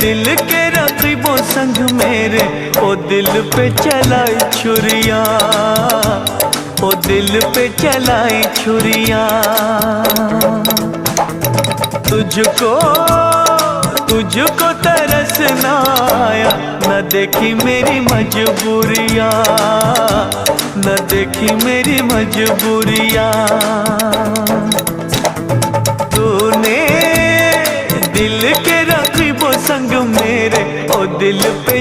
दिल के रकीबों संग मेरे, ओ दिल पे चलाई छुरियां, ओ दिल पे चलाई छुरियां। तुझको तुझको तरस ना आया, न देखी मेरी मजबूरियां, न देखी मेरी मजबूरियां। तूने दिल के रकीबों संग मेरे, ओ दिल पे